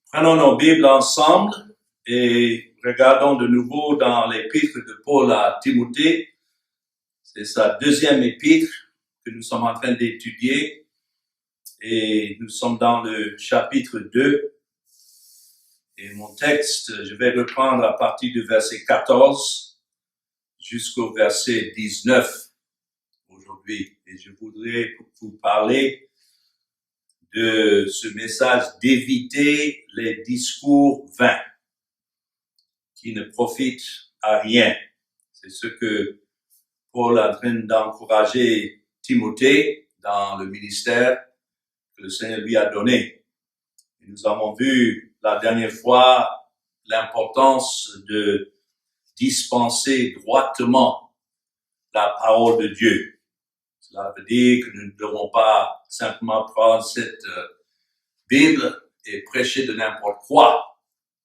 Prenons nos Bibles ensemble et regardons de nouveau dans l'épître de Paul à Timothée. C'est sa deuxième épître que nous sommes en train d'étudier et nous sommes dans le chapitre 2. Et mon texte, je vais reprendre à partir du verset 14 jusqu'au verset 19 aujourd'hui. Et je voudrais vous parler de ce message d'éviter les discours vains qui ne profitent à rien. C'est ce que Paul est en train d'encourager Timothée dans le ministère que le Seigneur lui a donné. Et nous avons vu la dernière fois l'importance de dispenser droitement la parole de Dieu. Cela veut dire que nous ne devons pas simplement prendre cette Bible et prêcher de n'importe quoi,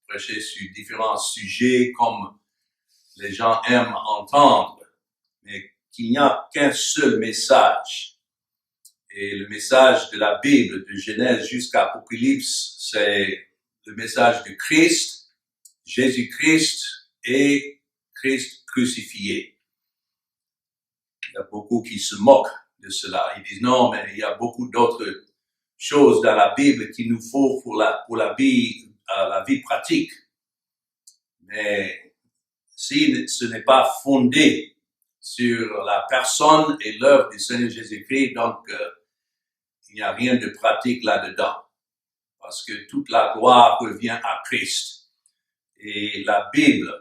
prêcher sur différents sujets comme les gens aiment entendre, mais qu'il n'y a qu'un seul message. Et le message de la Bible, de Genèse jusqu'à Apocalypse, c'est le message de Christ, Jésus-Christ et Christ crucifié. Il y a beaucoup qui se moquent de cela. Ils disent non, mais il y a beaucoup d'autres choses dans la Bible qu'il nous faut pour la vie pratique. Mais si ce n'est pas fondé sur la personne et l'œuvre du Seigneur Jésus-Christ, donc il n'y a rien de pratique là-dedans. Parce que toute la gloire revient à Christ. Et la Bible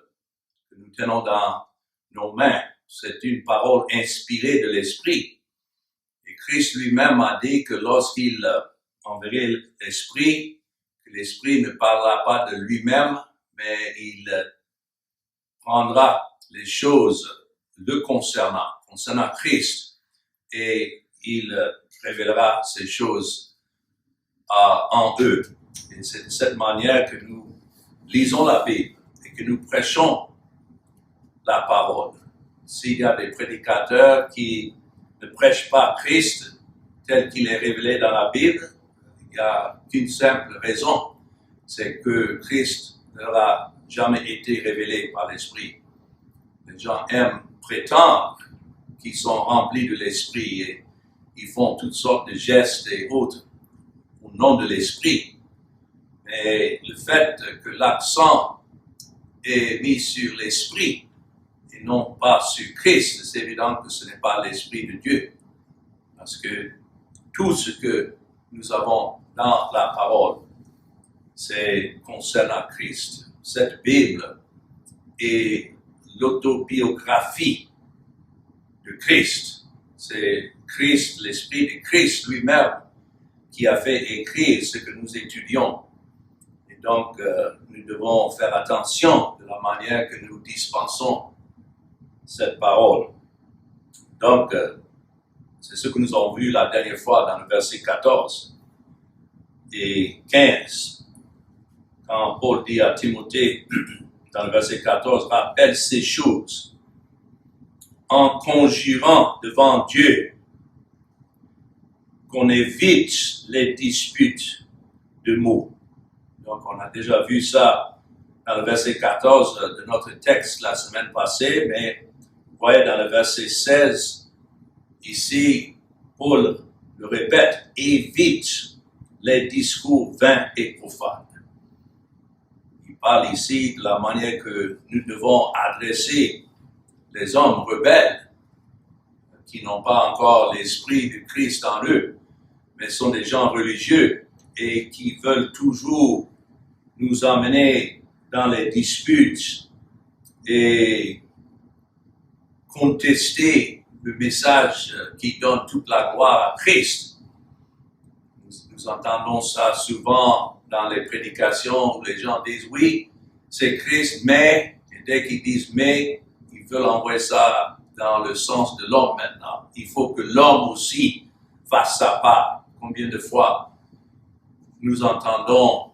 que nous tenons dans nos mains, c'est une parole inspirée de l'Esprit. Et Christ lui-même a dit que lorsqu'il enverrait l'Esprit, que l'Esprit ne parlera pas de lui-même, mais il prendra les choses le concernant Christ, et il révélera ces choses en eux. Et c'est de cette manière que nous lisons la Bible et que nous prêchons la parole. S'il y a des prédicateurs qui ne prêchent pas Christ tel qu'il est révélé dans la Bible, il n'y a qu'une simple raison, c'est que Christ ne leur a jamais été révélé par l'Esprit. Les gens aiment prétendre qu'ils sont remplis de l'Esprit et ils font toutes sortes de gestes et autres au nom de l'Esprit. Mais le fait que l'accent est mis sur l'Esprit et non pas sur Christ, c'est évident que ce n'est pas l'Esprit de Dieu. Parce que tout ce que nous avons dans la parole, c'est concernant Christ. Cette Bible est l'autobiographie de Christ. C'est Christ, l'Esprit de Christ lui-même qui a fait écrire ce que nous étudions. Et donc, nous devons faire attention de la manière que nous dispensons cette parole. Donc, c'est ce que nous avons vu la dernière fois dans le verset 14 et 15. Quand Paul dit à Timothée, dans le verset 14, rappelle ces choses en conjurant devant Dieu qu'on évite les disputes de mots. Donc, on a déjà vu ça dans le verset 14 de notre texte la semaine passée, mais vous voyez dans le verset 16, ici, Paul le répète, évite les discours vains et profanes. Il parle ici de la manière que nous devons adresser les hommes rebelles qui n'ont pas encore l'esprit de Christ en eux, mais sont des gens religieux et qui veulent toujours nous emmener dans les disputes et contester le message qui donne toute la gloire à Christ. Nous entendons ça souvent dans les prédications où les gens disent oui, c'est Christ, mais, et dès qu'ils disent mais, ils veulent envoyer ça dans le sens de l'homme maintenant. Il faut que l'homme aussi fasse sa part. Combien de fois nous entendons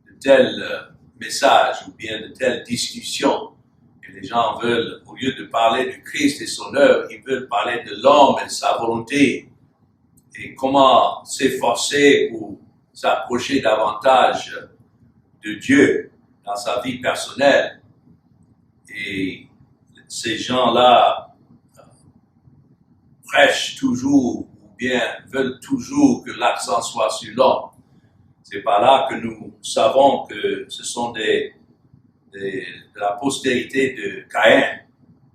de tels messages ou bien de telles discussions et les gens veulent, au lieu de parler de Christ et son œuvre, ils veulent parler de l'homme et de sa volonté et comment s'efforcer pour s'approcher davantage de Dieu dans sa vie personnelle. Et ces gens-là prêchent toujours ou bien veulent toujours que l'accent soit sur l'homme. C'est par là que nous savons que ce sont de la postérité de Caïn.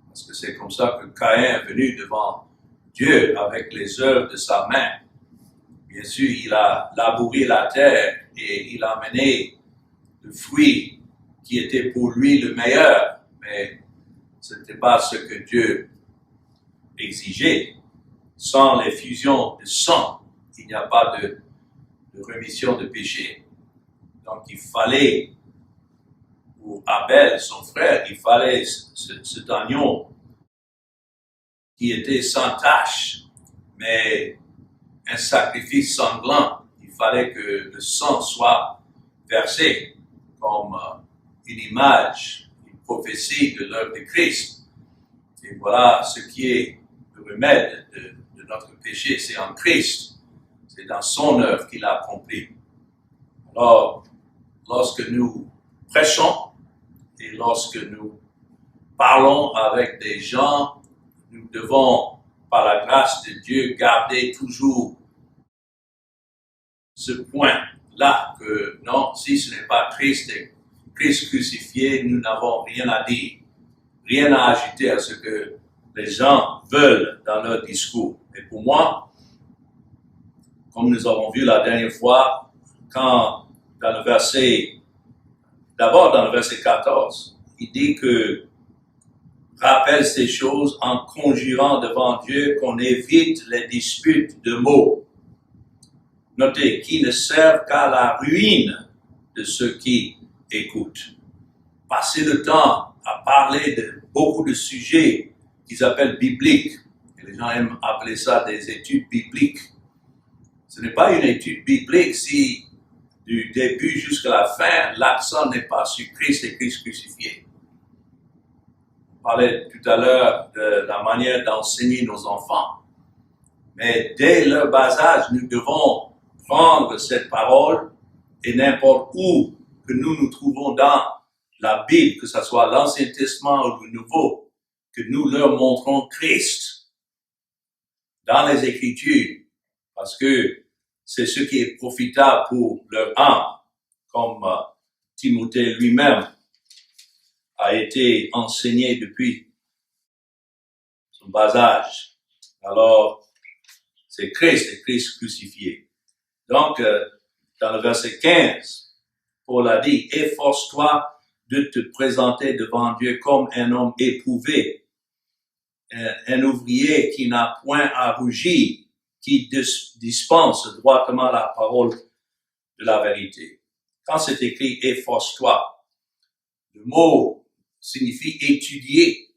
Parce que c'est comme ça que Caïn est venu devant Dieu avec les œuvres de sa main. Bien sûr, il a labouré la terre et il a amené le fruit qui était pour lui le meilleur. Mais ce n'était pas ce que Dieu exigeait. Sans l'effusion de sang, il n'y a pas de rémission de péché. Donc il fallait, pour Abel, son frère, il fallait cet agneau qui était sans tache, mais un sacrifice sanglant. Il fallait que le sang soit versé comme une image, une prophétie de l'œuvre de Christ. Et voilà ce qui est le remède de notre péché, c'est en Christ. C'est dans son œuvre qu'il a accompli. Alors, lorsque nous prêchons et lorsque nous parlons avec des gens, nous devons, par la grâce de Dieu, garder toujours ce point-là que non, si ce n'est pas Christ et Christ crucifié, nous n'avons rien à dire, rien à ajouter à ce que les gens veulent dans leur discours. Et pour moi, comme nous avons vu la dernière fois, quand d'abord dans le verset 14, il dit que rappelle ces choses en conjurant devant Dieu qu'on évite les disputes de mots. Notez, qui ne servent qu'à la ruine de ceux qui écoutent. Passer le temps à parler de beaucoup de sujets qu'ils appellent bibliques. Et les gens aiment appeler ça des études bibliques. Ce n'est pas une étude biblique si du début jusqu'à la fin, l'accent n'est pas sur Christ et Christ crucifié. On parlait tout à l'heure de la manière d'enseigner nos enfants. Mais dès leur bas âge, nous devons prendre cette parole et n'importe où que nous nous trouvons dans la Bible, que ce soit l'Ancien Testament ou le Nouveau, que nous leur montrons Christ dans les Écritures, parce que c'est ce qui est profitable pour leur âme, comme Timothée lui-même a été enseigné depuis son bas âge. Alors, c'est Christ et Christ crucifié. Donc, dans le verset 15, Paul a dit, « Efforce-toi de te présenter devant Dieu comme un homme éprouvé, un ouvrier qui n'a point à rougir, qui dispense droitement la parole de la vérité. » Quand c'est écrit « Efforce-toi », le mot signifie étudier.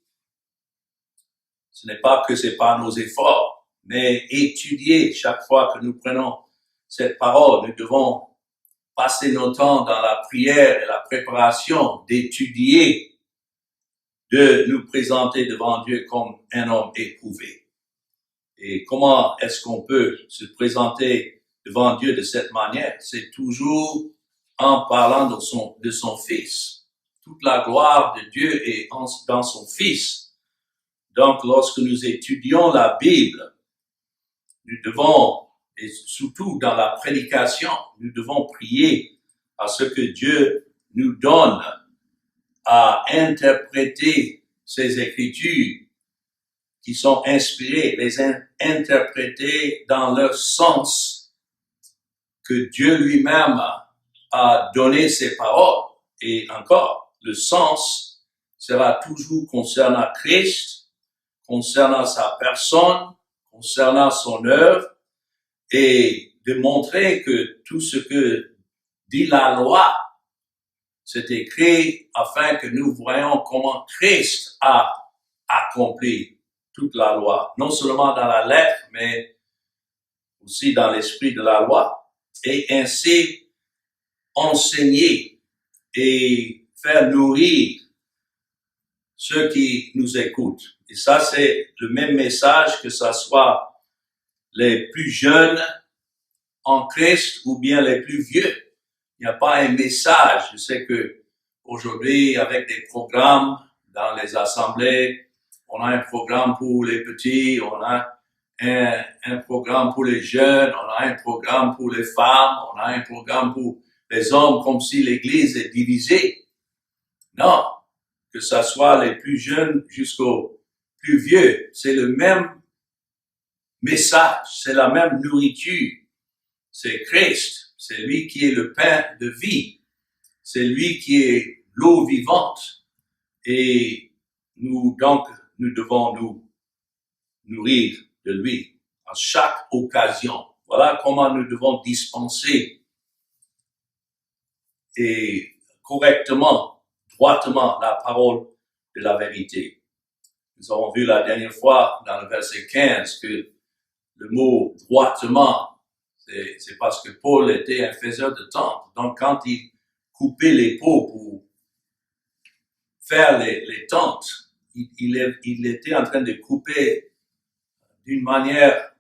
Ce n'est pas que c'est par nos efforts, mais étudier chaque fois que nous prenons cette parole. Nous devons passer notre temps dans la prière et la préparation d'étudier, de nous présenter devant Dieu comme un homme éprouvé. Et comment est-ce qu'on peut se présenter devant Dieu de cette manière? C'est toujours en parlant de son Fils. Toute la gloire de Dieu est dans son Fils. Donc, lorsque nous étudions la Bible, nous devons, et surtout dans la prédication, nous devons prier à ce que Dieu nous donne à interpréter ces Écritures qui sont inspirées, les interpréter dans leur sens que Dieu lui-même a donné ses paroles. Et encore, le sens sera toujours concernant Christ, concernant sa personne, concernant son œuvre, et de montrer que tout ce que dit la loi, c'est écrit afin que nous voyions comment Christ a accompli toute la loi, non seulement dans la lettre, mais aussi dans l'esprit de la loi, et ainsi enseigner et faire nourrir ceux qui nous écoutent. Et ça, c'est le même message que ça soit les plus jeunes en Christ ou bien les plus vieux. n'y a pas un message. Je sais que aujourd'hui, avec des programmes dans les assemblées, on a un programme pour les petits, on a un programme pour les jeunes, on a un programme pour les femmes, on a un programme pour les hommes, comme si l'Église est divisée. Non, que ce soit les plus jeunes jusqu'aux plus vieux, c'est le même message, c'est la même nourriture. C'est Christ, c'est lui qui est le pain de vie, c'est lui qui est l'eau vivante. Et nous devons nous nourrir de lui à chaque occasion. Voilà comment nous devons dispenser et correctement, droitement la parole de la vérité. Nous avons vu la dernière fois dans le verset 15 que le mot droitement, c'est parce que Paul était un faiseur de tentes. Donc quand il coupait les peaux pour faire les tentes, il était en train de couper d'une manière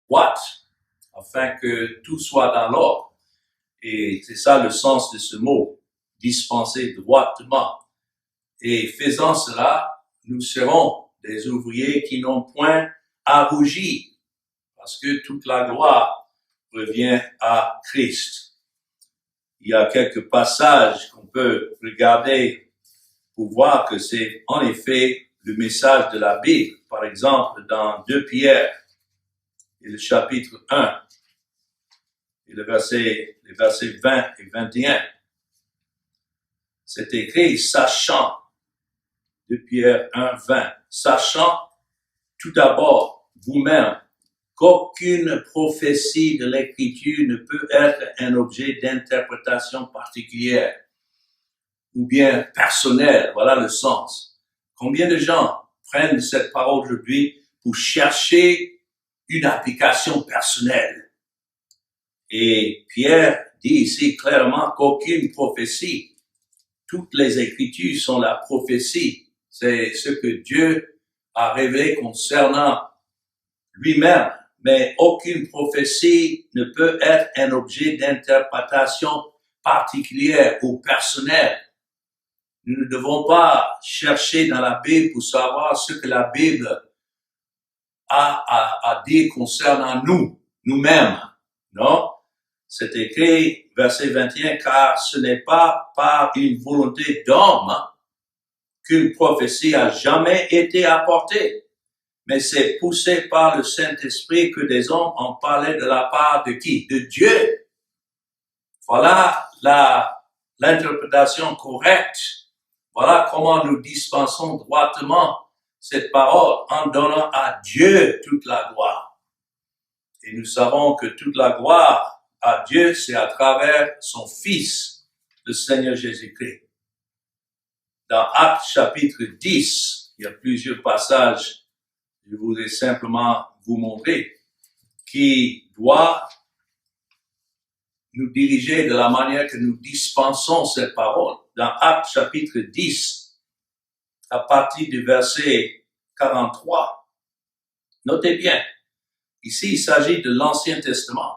droite, afin que tout soit dans l'ordre. Et c'est ça le sens de ce mot, dispenser droitement. Et faisant cela, nous serons des ouvriers qui n'ont point à rougir, parce que toute la gloire revient à Christ. Il y a quelques passages qu'on peut regarder pour voir que c'est en effet le message de la Bible. Par exemple, dans 2 Pierre, et le chapitre 1, et les versets 20 et 21, c'est écrit, sachant, 2 Pierre 1, 20, sachant tout d'abord vous-même qu'aucune prophétie de l'Écriture ne peut être un objet d'interprétation particulière ou bien personnelle. Voilà le sens. Combien de gens prennent cette parole aujourd'hui pour chercher une application personnelle? Et Pierre dit ici clairement qu'aucune prophétie, toutes les Écritures sont la prophétie. C'est ce que Dieu a révélé concernant lui-même. Mais aucune prophétie ne peut être un objet d'interprétation particulière ou personnelle. Nous ne devons pas chercher dans la Bible pour savoir ce que la Bible a à dire concernant nous-mêmes. Non? C'est écrit, verset 21, car ce n'est pas par une volonté d'homme qu'une prophétie a jamais été apportée, mais c'est poussé par le Saint-Esprit que des hommes ont parlé de la part de qui? De Dieu. Voilà l'interprétation correcte. Voilà comment nous dispensons droitement cette parole en donnant à Dieu toute la gloire. Et nous savons que toute la gloire à Dieu, c'est à travers son Fils, le Seigneur Jésus-Christ. Dans Actes chapitre 10, il y a plusieurs passages, je voudrais simplement vous montrer, qui doit nous diriger de la manière que nous dispensons cette parole. Dans Actes chapitre 10, à partir du verset 43, notez bien, ici il s'agit de l'Ancien Testament.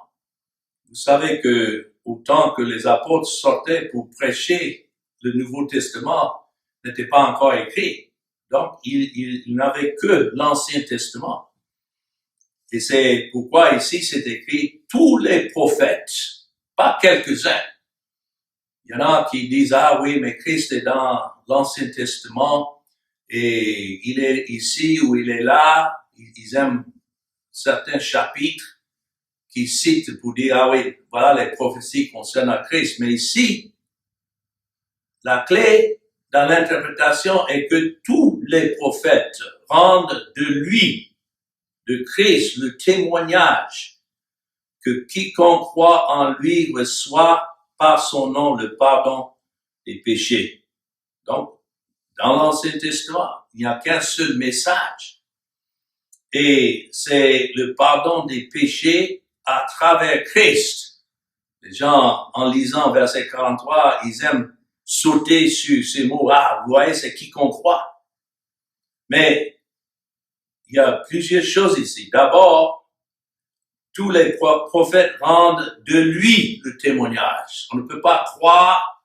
Vous savez que autant que les apôtres sortaient pour prêcher, le Nouveau Testament n'était pas encore écrit. Donc, ils n'avaient que l'Ancien Testament. Et c'est pourquoi ici c'est écrit tous les prophètes, pas quelques-uns. Il y en a qui disent, ah oui, mais Christ est dans l'Ancien Testament et il est ici ou il est là. Ils aiment certains chapitres qui citent pour dire, ah oui, voilà les prophéties concernant Christ. Mais ici, la clé dans l'interprétation est que tous les prophètes rendent de lui, de Christ, le témoignage que quiconque croit en lui reçoit par son nom le pardon des péchés. Donc, dans l'Ancien Testament, il n'y a qu'un seul message. Et c'est le pardon des péchés à travers Christ. Les gens, en lisant verset 43, ils aiment sauter sur ces mots. Ah, vous voyez, c'est quiconque croit. Mais il y a plusieurs choses ici. D'abord, tous les prophètes rendent de lui le témoignage. On ne peut pas croire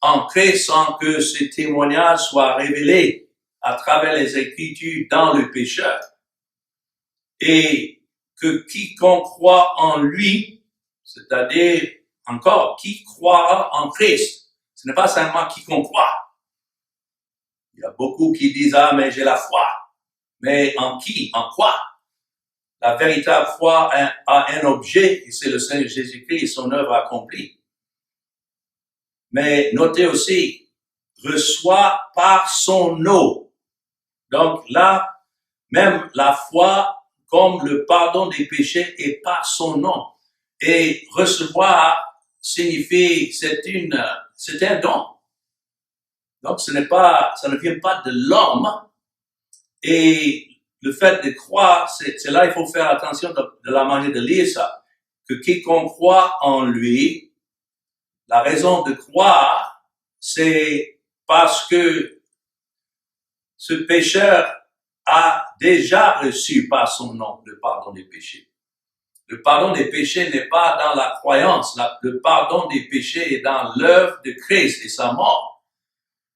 en Christ sans que ce témoignage soit révélé à travers les Écritures dans le pécheur. Et que quiconque croit en lui, c'est-à-dire encore, qui croira en Christ, ce n'est pas seulement quiconque croit. Il y a beaucoup qui disent, ah, mais j'ai la foi. Mais en qui? En quoi? La véritable foi a un objet, et c'est le Seigneur Jésus-Christ et son œuvre accomplie. Mais notez aussi, reçoit par son nom. Donc là, même la foi, comme le pardon des péchés, est par son nom. Et recevoir signifie, c'est un don. Donc ça ne vient pas de l'homme. Et le fait de croire, c'est là il faut faire attention de la manière de lire ça. Que quiconque croit en lui, la raison de croire, c'est parce que ce pécheur a déjà reçu par son nom le pardon des péchés. Le pardon des péchés n'est pas dans la croyance. Le pardon des péchés est dans l'œuvre de Christ et sa mort.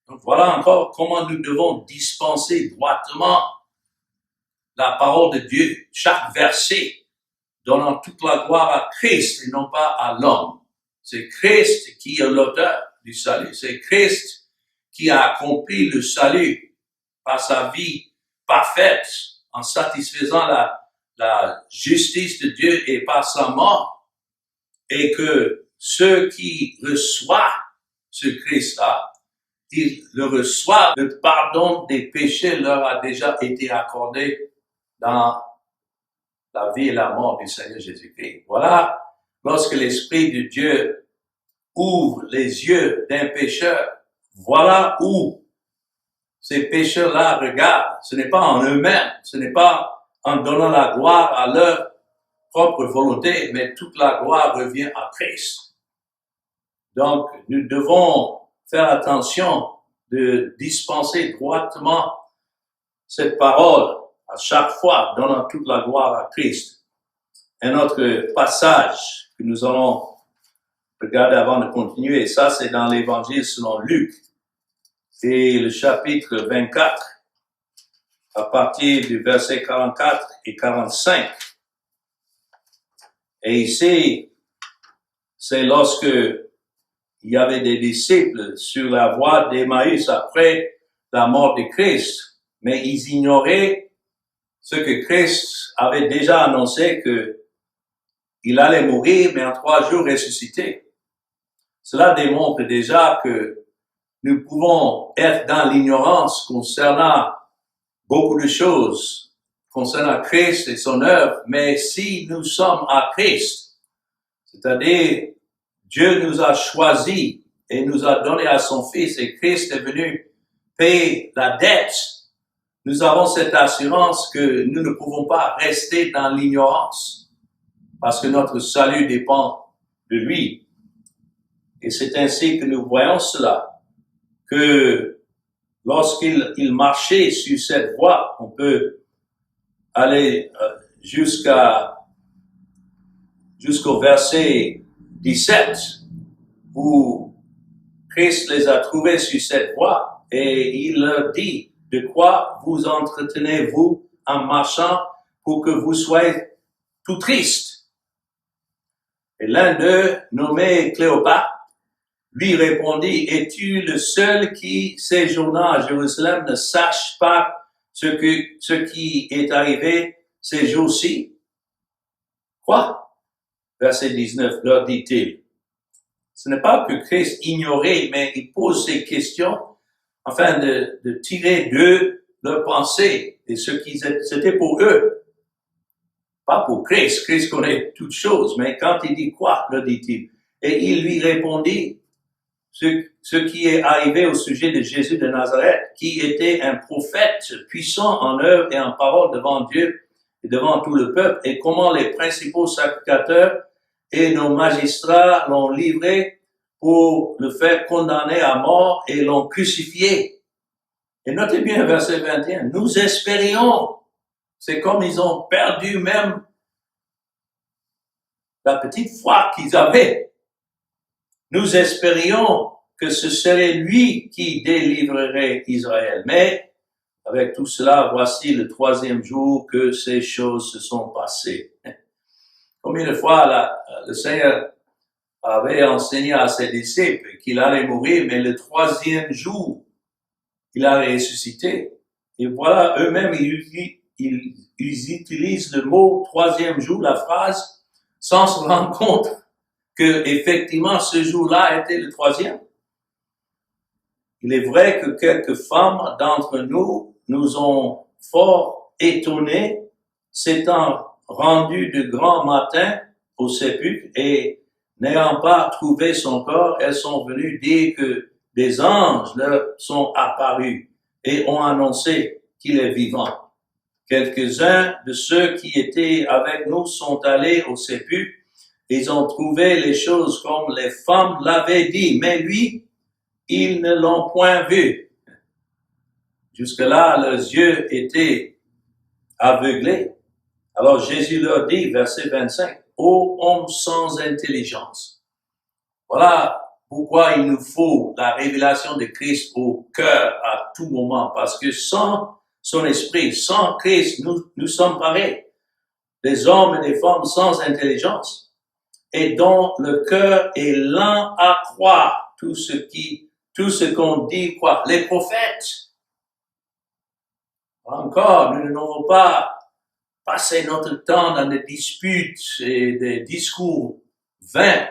Donc voilà encore comment nous devons dispenser droitement la parole de Dieu, chaque verset, donnant toute la gloire à Christ et non pas à l'homme. C'est Christ qui est l'auteur du salut. C'est Christ qui a accompli le salut par sa vie parfaite en satisfaisant la justice de Dieu et par sa mort. Et que ceux qui reçoivent ce Christ-là, ils le reçoivent, le pardon des péchés leur a déjà été accordé dans la vie et la mort du Seigneur Jésus-Christ. Voilà, lorsque l'Esprit de Dieu ouvre les yeux d'un pécheur, voilà où ces pécheurs-là regardent. Ce n'est pas en eux-mêmes, ce n'est pas en donnant la gloire à leur propre volonté, mais toute la gloire revient à Christ. Donc, nous devons faire attention de dispenser droitement cette parole à chaque fois, donnant toute la gloire à Christ. Un autre passage que nous allons regarder avant de continuer, et ça c'est dans l'Évangile selon Luc, et le chapitre 24, à partir du verset 44 et 45. Et ici, c'est lorsque il y avait des disciples sur la voie d'Emmaüs après la mort de Christ, mais ils ignoraient ce que Christ avait déjà annoncé, que il allait mourir, mais en 3 jours ressusciter. Cela démontre déjà que nous pouvons être dans l'ignorance concernant beaucoup de choses, concernant Christ et son œuvre, mais si nous sommes à Christ, c'est-à-dire Dieu nous a choisis et nous a donné à son Fils, et Christ est venu payer la dette, nous avons cette assurance que nous ne pouvons pas rester dans l'ignorance, parce que notre salut dépend de lui. Et c'est ainsi que nous voyons cela, que lorsqu'il marchait sur cette voie, on peut aller jusqu'au verset 17, où Christ les a trouvés sur cette voie, et il leur dit, de quoi vous entretenez-vous en marchant pour que vous soyez tout tristes? Et l'un d'eux, nommé Cléopas, lui répondit, es-tu le seul qui, séjournant à Jérusalem, ne sache pas ce qui est arrivé ces jours-ci? Quoi? Verset 19, leur dit-il. Ce n'est pas que Christ ignorait, mais il pose ces questions afin de tirer d'eux leur pensée et ce qui c'était pour eux. Pas pour Christ. Christ connaît toutes choses, mais quand il dit quoi, leur dit-il? Et il lui répondit, ce qui est arrivé au sujet de Jésus de Nazareth, qui était un prophète puissant en œuvre et en parole devant Dieu et devant tout le peuple, et comment les principaux sacrificateurs et nos magistrats l'ont livré pour le faire condamner à mort et l'ont crucifié. Et notez bien verset 21, nous espérions, c'est comme ils ont perdu même la petite foi qu'ils avaient. Nous espérions que ce serait lui qui délivrerait Israël. Mais avec tout cela, voici le 3e jour que ces choses se sont passées. Combien de fois le Seigneur avait enseigné à ses disciples qu'il allait mourir, mais le 3e jour, il a ressuscité. Et voilà, eux-mêmes, ils utilisent le mot 3e jour, la phrase, sans se rendre compte que effectivement ce jour-là était le 3e. Il est vrai que quelques femmes d'entre nous nous ont fort étonnés, s'étant rendues de grand matin au sépulcre et n'ayant pas trouvé son corps, elles sont venues dire que des anges leur sont apparus et ont annoncé qu'il est vivant. Quelques-uns de ceux qui étaient avec nous sont allés au sépulcre. Ils ont trouvé les choses comme les femmes l'avaient dit, mais lui, ils ne l'ont point vu. Jusque-là, leurs yeux étaient aveuglés. Alors Jésus leur dit, verset 25, « Ô homme sans intelligence ». Voilà pourquoi il nous faut la révélation de Christ au cœur à tout moment, parce que sans son esprit, sans Christ, nous sommes pareils. Des hommes et des femmes sans intelligence, et dont le cœur est lent à croire tout ce qu'on dit, quoi, les prophètes. Encore, nous ne devons pas passer notre temps dans des disputes et des discours vains,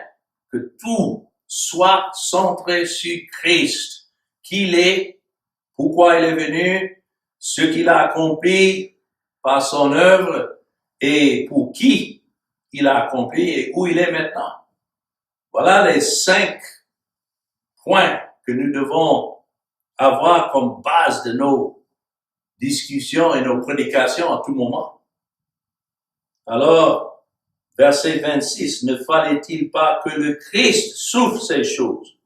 que tout soit centré sur Christ, qui il est, pourquoi il est venu, ce qu'il a accompli par son œuvre et pour qui il a accompli et où il est maintenant. Voilà les 5 points que nous devons avoir comme base de nos discussions et nos prédications à tout moment. Alors, verset 26, ne fallait-il pas que le Christ souffre ces choses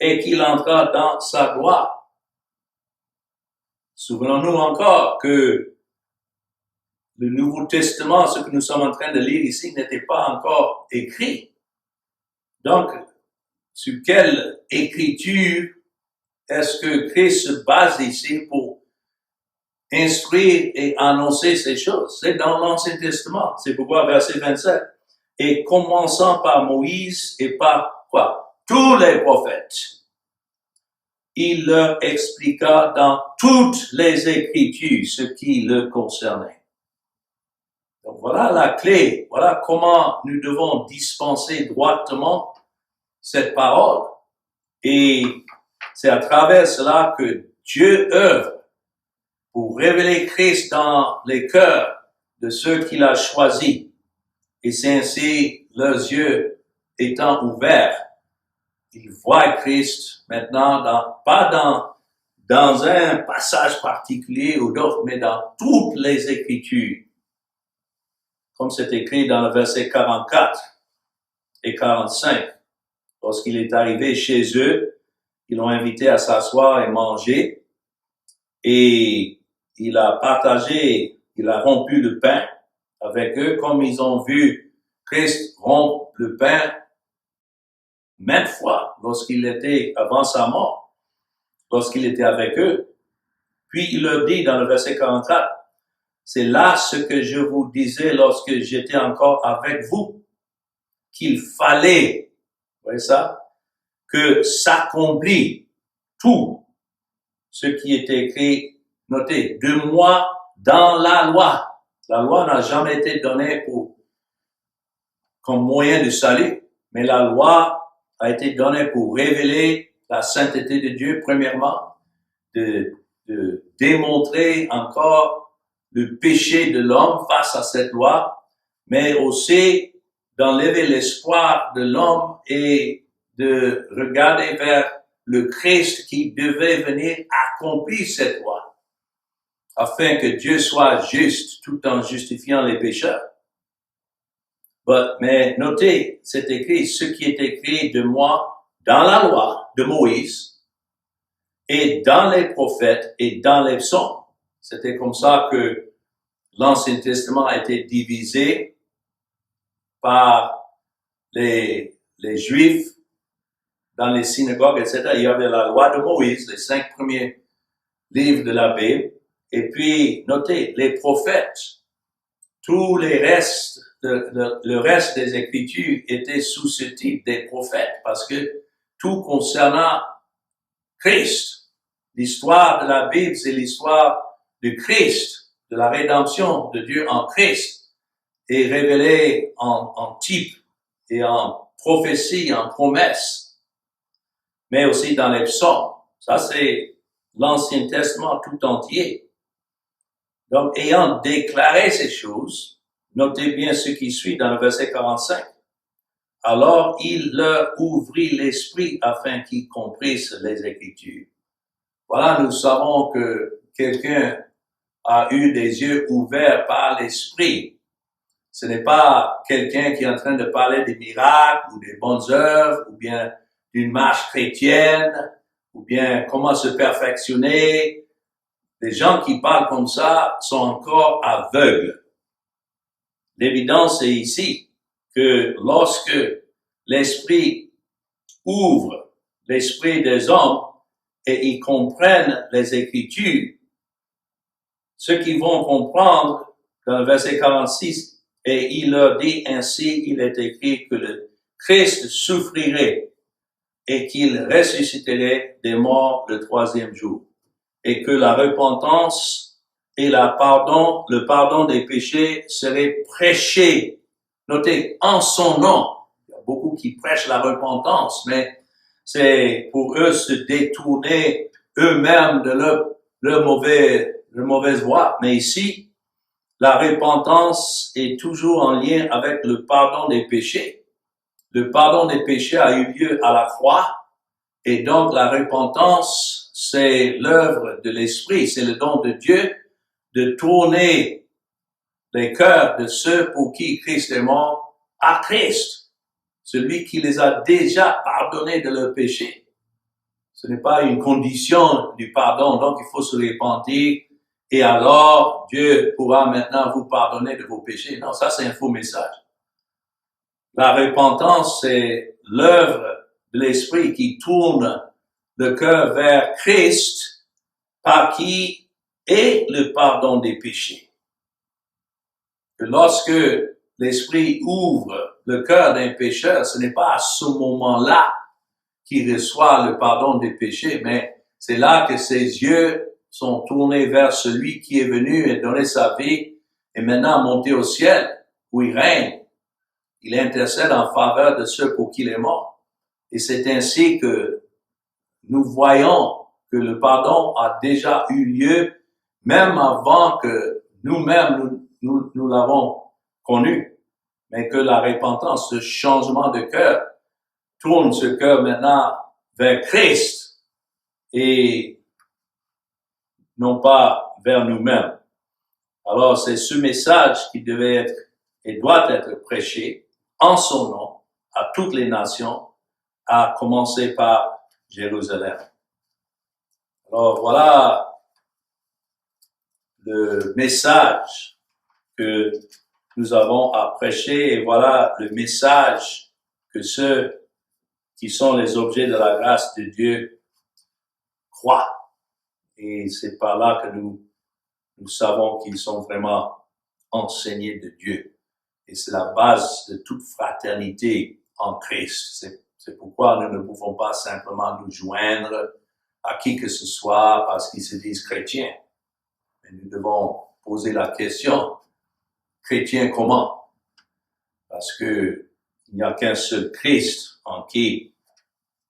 et qu'il entra dans sa gloire? Souvenons-nous encore que le Nouveau Testament, ce que nous sommes en train de lire ici, n'était pas encore écrit. Donc, sur quelle écriture est-ce que Christ se base ici pour instruire et annoncer ces choses? C'est dans l'Ancien Testament. C'est pourquoi verset 27. Et commençant par Moïse et par quoi? Tous les prophètes. Il leur expliqua dans toutes les Écritures ce qui le concernait. Donc voilà la clé. Voilà comment nous devons dispenser droitement cette parole. Et c'est à travers cela que Dieu œuvre pour révéler Christ dans les cœurs de ceux qu'il a choisis. Et c'est ainsi, leurs yeux étant ouverts, ils voient Christ maintenant pas dans un passage particulier ou d'autre, mais dans toutes les Écritures. Comme c'est écrit dans le verset 44 et 45. Lorsqu'il est arrivé chez eux, ils l'ont invité à s'asseoir et manger. Et il a rompu le pain avec eux, comme ils ont vu Christ rompre le pain maintes fois lorsqu'il était avant sa mort, lorsqu'il était avec eux. Puis il leur dit dans le verset 44, c'est là ce que je vous disais lorsque j'étais encore avec vous, qu'il fallait, vous voyez ça, que s'accomplit tout ce qui est écrit, notez, de moi dans la loi. La loi n'a jamais été donnée comme moyen de salut, mais la loi a été donnée pour révéler la sainteté de Dieu, premièrement, de démontrer encore le péché de l'homme face à cette loi, mais aussi d'enlever l'espoir de l'homme et de regarder vers le Christ qui devait venir accomplir cette loi, afin que Dieu soit juste tout en justifiant les pécheurs. Mais notez, c'est écrit, ce qui est écrit de moi dans la loi de Moïse et dans les prophètes et dans les psaumes. C'était comme ça que l'Ancien Testament a été divisé par les Juifs, dans les synagogues, etc., il y avait la loi de Moïse, les 5 premiers livres de la Bible. Et puis, notez, les prophètes, tous les restes, le reste des Écritures était sous ce type des prophètes, parce que tout concernant Christ, l'histoire de la Bible, c'est l'histoire de Christ, de la rédemption de Dieu en Christ, est révélée en type et en prophétie, en promesse, mais aussi dans les psaumes. Ça, c'est l'Ancien Testament tout entier. Donc, ayant déclaré ces choses, notez bien ce qui suit dans le verset 45. Alors, il leur ouvrit l'esprit afin qu'ils comprissent les Écritures. Voilà, nous savons que quelqu'un a eu des yeux ouverts par l'esprit. Ce n'est pas quelqu'un qui est en train de parler des miracles ou des bonnes œuvres ou bien d'une marche chrétienne ou bien comment se perfectionner. Les gens qui parlent comme ça sont encore aveugles. L'évidence est ici que lorsque l'esprit ouvre l'esprit des hommes et ils comprennent les Écritures, ceux qui vont comprendre dans le verset 46, et il leur dit ainsi, il est écrit que le Christ souffrirait et qu'il ressusciterait des morts le 3e jour, et que la repentance et le pardon des péchés seraient prêchés. Notez, en son nom. Il y a beaucoup qui prêchent la repentance, mais c'est pour eux se détourner eux-mêmes de leur mauvaise voie. Mais ici, la repentance est toujours en lien avec le pardon des péchés. Le pardon des péchés a eu lieu à la croix, et donc la repentance, c'est l'œuvre de l'Esprit, c'est le don de Dieu de tourner les cœurs de ceux pour qui Christ est mort à Christ, celui qui les a déjà pardonnés de leurs péchés. Ce n'est pas une condition du pardon, donc il faut se repentir et alors Dieu pourra maintenant vous pardonner de vos péchés. Non, ça c'est un faux message. La repentance, c'est l'œuvre de l'Esprit qui tourne le cœur vers Christ, par qui est le pardon des péchés. Que lorsque l'Esprit ouvre le cœur d'un pécheur, ce n'est pas à ce moment-là qu'il reçoit le pardon des péchés, mais c'est là que ses yeux sont tournés vers celui qui est venu et donné sa vie et maintenant monté au ciel où il règne. Il intercède en faveur de ceux pour qui il est mort. Et c'est ainsi que nous voyons que le pardon a déjà eu lieu même avant que nous-mêmes nous l'avons connu. Mais que la repentance, ce changement de cœur, tourne ce cœur maintenant vers Christ et non pas vers nous-mêmes. Alors c'est ce message qui devait être et doit être prêché en son nom à toutes les nations, à commencer par Jérusalem. Alors voilà le message que nous avons à prêcher et voilà le message que ceux qui sont les objets de la grâce de Dieu croient. Et c'est par là que nous savons qu'ils sont vraiment enseignés de Dieu. Et c'est la base de toute fraternité en Christ. C'est pourquoi nous ne pouvons pas simplement nous joindre à qui que ce soit parce qu'ils se disent chrétiens. Mais nous devons poser la question, chrétien comment? Parce que il n'y a qu'un seul Christ en qui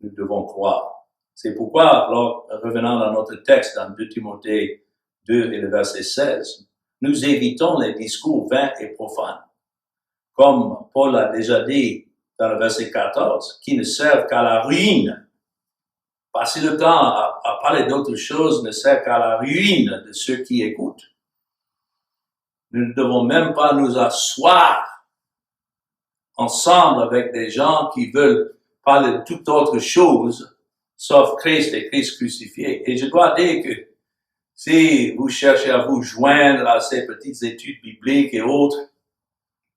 nous devons croire. C'est pourquoi, alors, revenant à notre texte dans 2 Timothée 2 et le verset 16, nous évitons les discours vains et profanes. Comme Paul a déjà dit dans le verset 14, qui ne servent qu'à la ruine. Passer le temps à parler d'autres choses ne sert qu'à la ruine de ceux qui écoutent. Nous ne devons même pas nous asseoir ensemble avec des gens qui veulent parler de toute autre chose, sauf Christ et Christ crucifié. Et je dois dire que si vous cherchez à vous joindre à ces petites études bibliques et autres,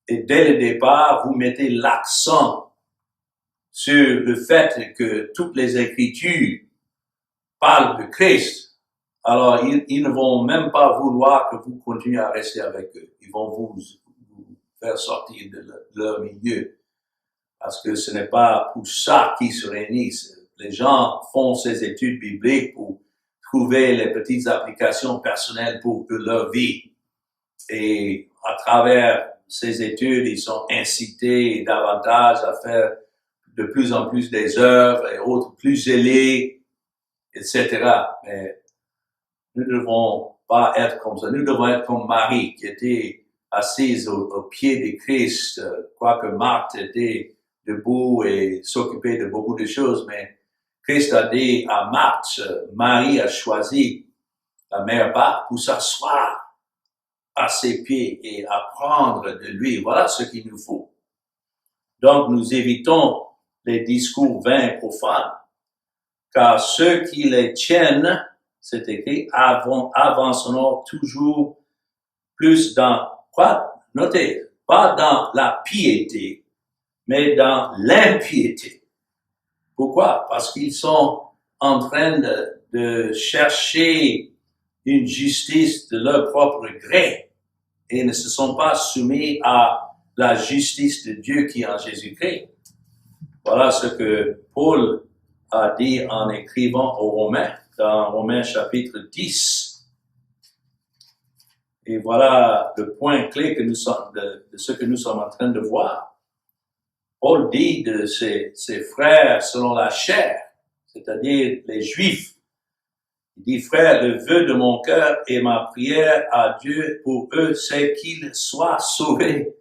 et dès le départ, vous mettez l'accent sur le fait que toutes les Écritures parlent de Christ, alors ils ne vont même pas vouloir que vous continuiez à rester avec eux. Ils vont vous faire sortir de leur milieu. Parce que ce n'est pas pour ça qu'ils se réunissent. Les gens font ces études bibliques pour trouver les petites applications personnelles pour leur vie. Et à travers ces études, ils sont incités davantage à faire de plus en plus des œuvres et autres plus zélées, etc. Mais nous ne devons pas être comme ça. Nous devons être comme Marie, qui était assise au pied de Christ, quoique Marthe était debout et s'occupait de beaucoup de choses, mais Christ a dit à Marthe, Marie a choisi la meilleure part pour s'asseoir à ses pieds et apprendre de lui. Voilà ce qu'il nous faut. Donc, nous évitons les discours vains et profanes, car ceux qui les tiennent, c'est écrit, avanceront toujours plus dans, quoi? Notez, pas dans la piété, mais dans l'impiété. Pourquoi? Parce qu'ils sont en train de chercher une justice de leur propre gré et ne se sont pas soumis à la justice de Dieu qui est en Jésus-Christ. Voilà ce que Paul a dit en écrivant aux Romains, dans Romains chapitre 10. Et voilà le point clé de ce que nous sommes en train de voir. Paul dit de ses frères selon la chair, c'est-à-dire les Juifs. Il dit, frère, le vœu de mon cœur et ma prière à Dieu pour eux, c'est qu'ils soient sauvés.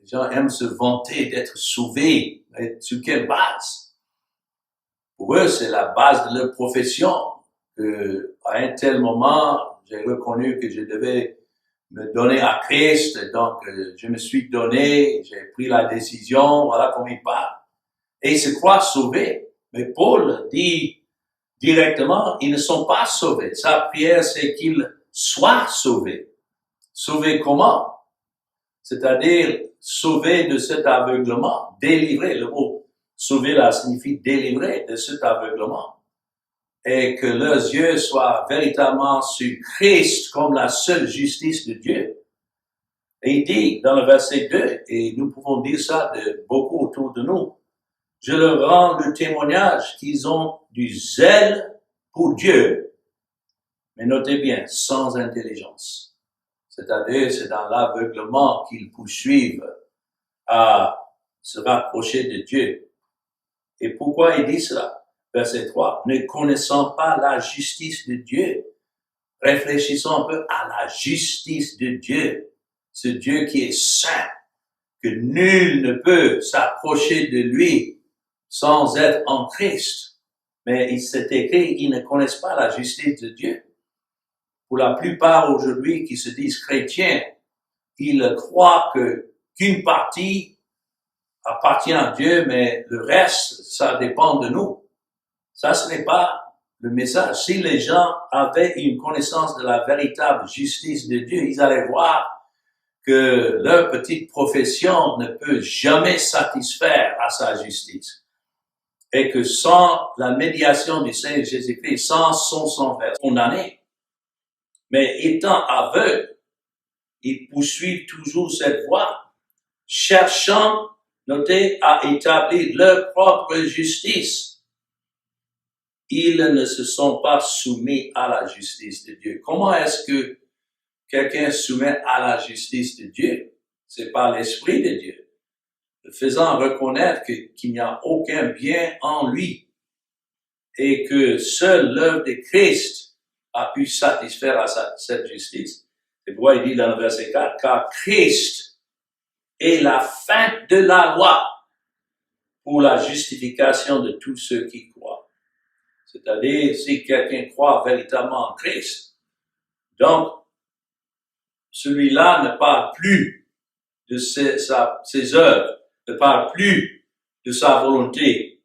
Les gens aiment se vanter d'être sauvés. Mais sur quelle base? Pour eux, c'est la base de leur profession. À un tel moment, j'ai reconnu que je devais me donner à Christ, donc je me suis donné, j'ai pris la décision, voilà comme il parle. Et ils se croient sauvés. Mais Paul dit directement, ils ne sont pas sauvés. Sa prière, c'est qu'ils soient sauvés. Sauvés comment? C'est-à-dire sauvés de cet aveuglement, délivrés. Le mot sauver là signifie délivrer de cet aveuglement. Et que leurs yeux soient véritablement sur Christ comme la seule justice de Dieu. Et il dit dans le verset 2, et nous pouvons dire ça de beaucoup autour de nous, je leur rends le témoignage qu'ils ont du zèle pour Dieu, mais notez bien, sans intelligence. C'est-à-dire, c'est dans l'aveuglement qu'ils poursuivent à se rapprocher de Dieu. Et pourquoi il dit cela? Verset 3, ne connaissant pas la justice de Dieu, réfléchissons un peu à la justice de Dieu, ce Dieu qui est saint, que nul ne peut s'approcher de lui sans être en Christ. Mais il s'est écrit, ils ne connaissent pas la justice de Dieu. Pour la plupart aujourd'hui qui se disent chrétiens, ils croient qu'une partie appartient à Dieu, mais le reste, ça dépend de nous. Ça, ce n'est pas le message. Si les gens avaient une connaissance de la véritable justice de Dieu, ils allaient voir que leur petite profession ne peut jamais satisfaire à sa justice. Et que sans la médiation du Seigneur Jésus-Christ, sans son sang condamné, mais étant aveugles, ils poursuivent toujours cette voie, cherchant, notez, à établir leur propre justice. Ils ne se sont pas soumis à la justice de Dieu. Comment est-ce que quelqu'un soumet à la justice de Dieu? C'est par l'Esprit de Dieu, le faisant reconnaître qu'il n'y a aucun bien en lui et que seule l'œuvre de Christ a pu satisfaire à cette justice. C'est pourquoi il dit dans le verset 4, car Christ est la fin de la loi pour la justification de tous ceux qui croient. C'est-à-dire, si quelqu'un croit véritablement en Christ, donc, celui-là ne parle plus de ses œuvres, ne parle plus de sa volonté,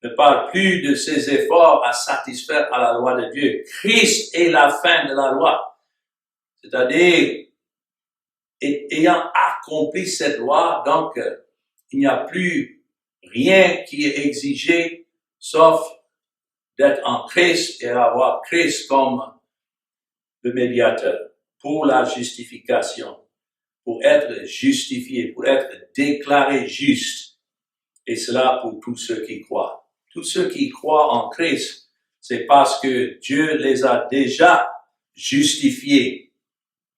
ne parle plus de ses efforts à satisfaire à la loi de Dieu. Christ est la fin de la loi. C'est-à-dire, ayant accompli cette loi, donc, il n'y a plus rien qui est exigé, sauf d'être en Christ et avoir Christ comme le médiateur pour la justification, pour être justifié, pour être déclaré juste. Et cela pour tous ceux qui croient. Tous ceux qui croient en Christ, c'est parce que Dieu les a déjà justifiés.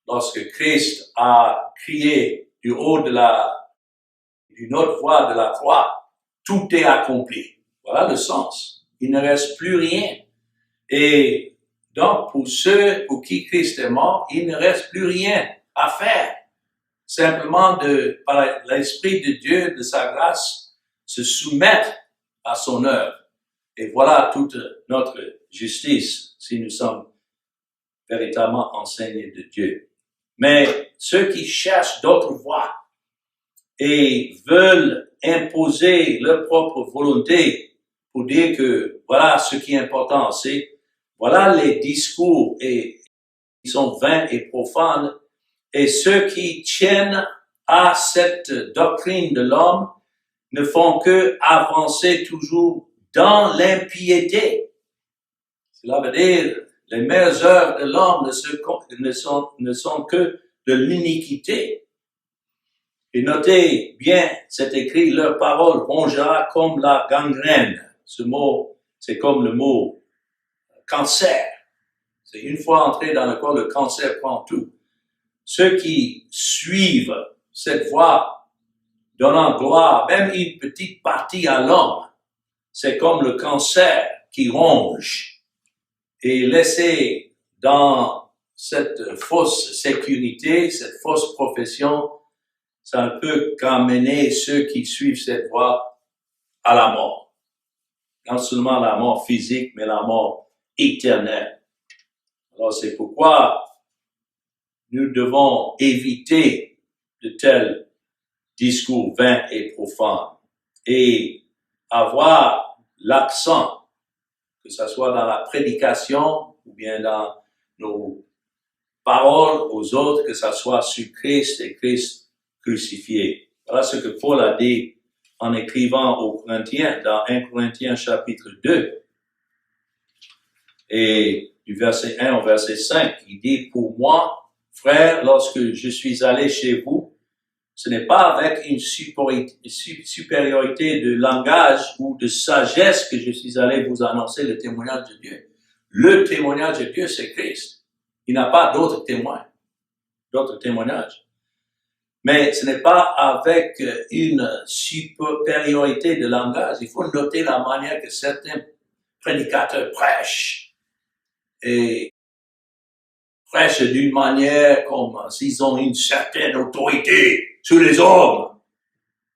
Lorsque Christ a crié du haut d'une autre voix de la croix, tout est accompli. Voilà le sens. Il ne reste plus rien. Et donc, pour ceux pour qui Christ est mort, il ne reste plus rien à faire. Simplement par l'Esprit de Dieu, de sa grâce, se soumettre à son œuvre. Et voilà toute notre justice, si nous sommes véritablement enseignés de Dieu. Mais ceux qui cherchent d'autres voies et veulent imposer leur propre volonté pour dire que voilà ce qui est important, c'est voilà les discours et ils sont vains et profanes, et ceux qui tiennent à cette doctrine de l'homme ne font que avancer toujours dans l'impiété. Cela veut dire les meilleures œuvres de l'homme ne sont que de l'iniquité. Et notez bien, c'est écrit, leur parole rongera comme la gangrène. Ce mot, c'est comme le mot cancer. C'est une fois entré dans le corps, le cancer prend tout. Ceux qui suivent cette voie, donnant gloire, même une petite partie à l'homme, c'est comme le cancer qui ronge. Et laisser dans cette fausse sécurité, cette fausse profession, ça ne peut qu'amener ceux qui suivent cette voie à la mort. Non seulement la mort physique, mais la mort éternelle. Alors c'est pourquoi nous devons éviter de tels discours vains et profanes et avoir l'accent, que ce soit dans la prédication ou bien dans nos paroles aux autres, que ce soit sur Christ et Christ crucifié. Voilà ce que Paul a dit en écrivant aux Corinthiens, dans 1 Corinthiens chapitre 2, et du verset 1 au verset 5, il dit, pour moi, frère, lorsque je suis allé chez vous, ce n'est pas avec une supériorité de langage ou de sagesse que je suis allé vous annoncer le témoignage de Dieu. Le témoignage de Dieu, c'est Christ. Il n'a pas d'autres témoins, d'autres témoignages. Mais ce n'est pas avec une supériorité de langage. Il faut noter la manière que certains prédicateurs prêchent. Et prêchent d'une manière comme s'ils ont une certaine autorité sur les hommes.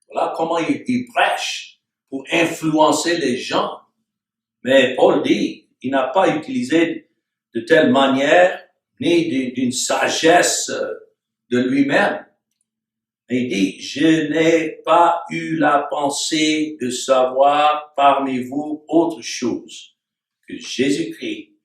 Voilà comment ils prêchent pour influencer les gens. Mais Paul dit, il n'a pas utilisé de telle manière, ni d'une sagesse de lui-même. Il dit, je n'ai pas eu la pensée de savoir parmi vous autre chose que Jésus-Christ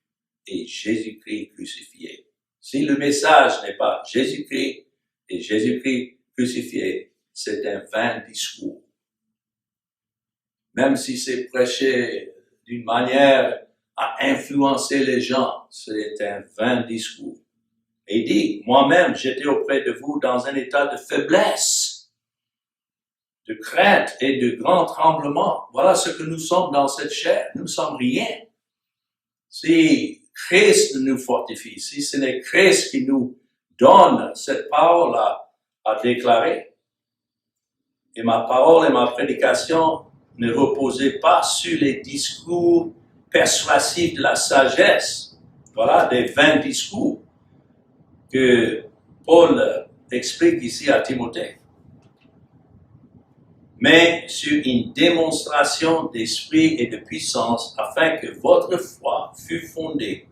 et Jésus-Christ crucifié. Si le message n'est pas Jésus-Christ et Jésus-Christ crucifié, c'est un vain discours. Même si c'est prêché d'une manière à influencer les gens, c'est un vain discours. Et il dit, moi-même, j'étais auprès de vous dans un état de faiblesse, de crainte et de grand tremblement. Voilà ce que nous sommes dans cette chair. Nous ne sommes rien. Si Christ nous fortifie, si ce n'est Christ qui nous donne cette parole à déclarer, et ma parole et ma prédication ne reposaient pas sur les discours persuasifs de la sagesse, voilà, des vains discours que Paul explique ici à Timothée, mais sur une démonstration d'esprit et de puissance, afin que votre foi fût fondée,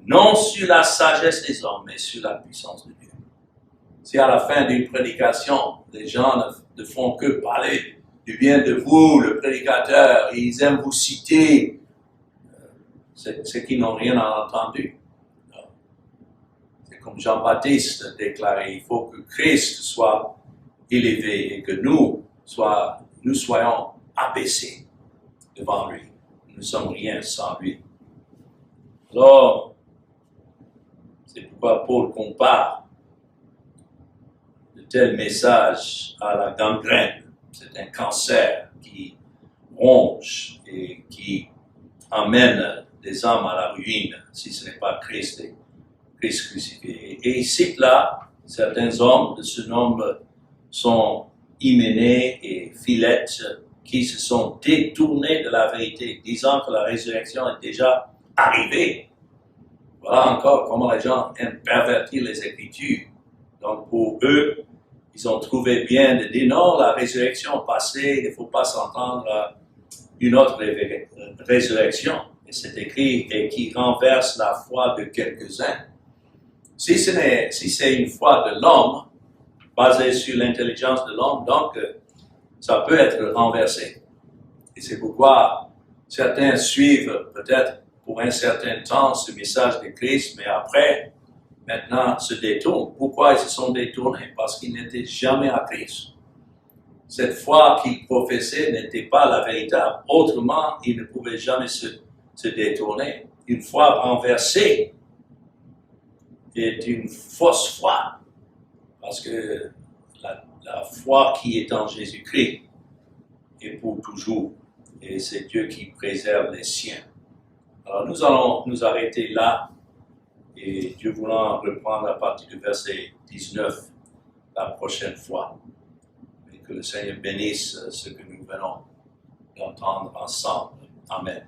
non sur la sagesse des hommes, mais sur la puissance de Dieu. Si à la fin d'une prédication, les gens ne font que parler du bien de vous, le prédicateur, ils aiment vous citer, c'est qu'ils n'ont rien entendu. C'est comme Jean-Baptiste déclarait, il faut que Christ soit élevé et que nous soyons abaissés devant lui. Nous ne sommes rien sans lui. Alors, c'est pourquoi Paul compare de tels messages à la gangrène. C'est un cancer qui ronge et qui emmène des âmes à la ruine si ce n'est pas Christ et Christ crucifié. Et il cite là, certains hommes de ce nombre sont Hyménée et Philette qui se sont détournés de la vérité, disant que la résurrection est déjà arrivée. Voilà encore comment les gens aiment pervertir les Écritures. Donc pour eux, ils ont trouvé bien de dire non, la résurrection passée, il ne faut pas s'entendre à une autre résurrection. Et c'est écrit, et qui renverse la foi de quelques-uns. Si c'est une foi de l'homme, basée sur l'intelligence de l'homme, donc ça peut être renversé. Et c'est pourquoi certains suivent peut-être pour un certain temps ce message de Christ, mais après, maintenant, se détournent. Pourquoi ils se sont détournés? Parce qu'ils n'étaient jamais à Christ. Cette foi qu'ils professaient n'était pas la véritable. Autrement, ils ne pouvaient jamais se détourner. Une foi renversée est une fausse foi. Parce que la foi qui est en Jésus-Christ est pour toujours. Et c'est Dieu qui préserve les siens. Alors nous allons nous arrêter là. Et Dieu voulant reprendre à partir du verset 19 la prochaine fois. Et que le Seigneur bénisse ce que nous venons d'entendre ensemble. Amen.